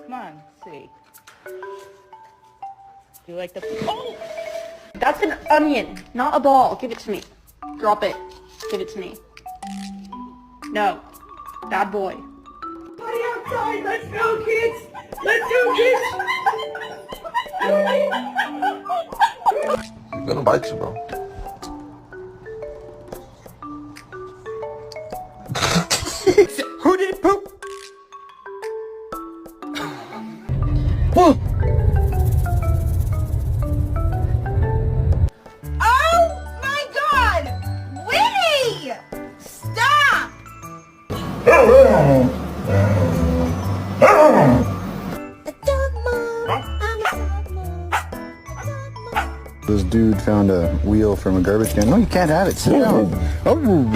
Come on, see. Do you like the... Oh! That's an onion, not a ball. Give it to me. Drop it. Give it to me. No. Bad boy. Play outside! Let's go, kids! Let's go, kids! He's gonna bite you, bro. Who did poop? Whoa! Oh my God! Winnie! Stop! This dude found a wheel from a garbage can. No, you can't have it. Sit down. Oh.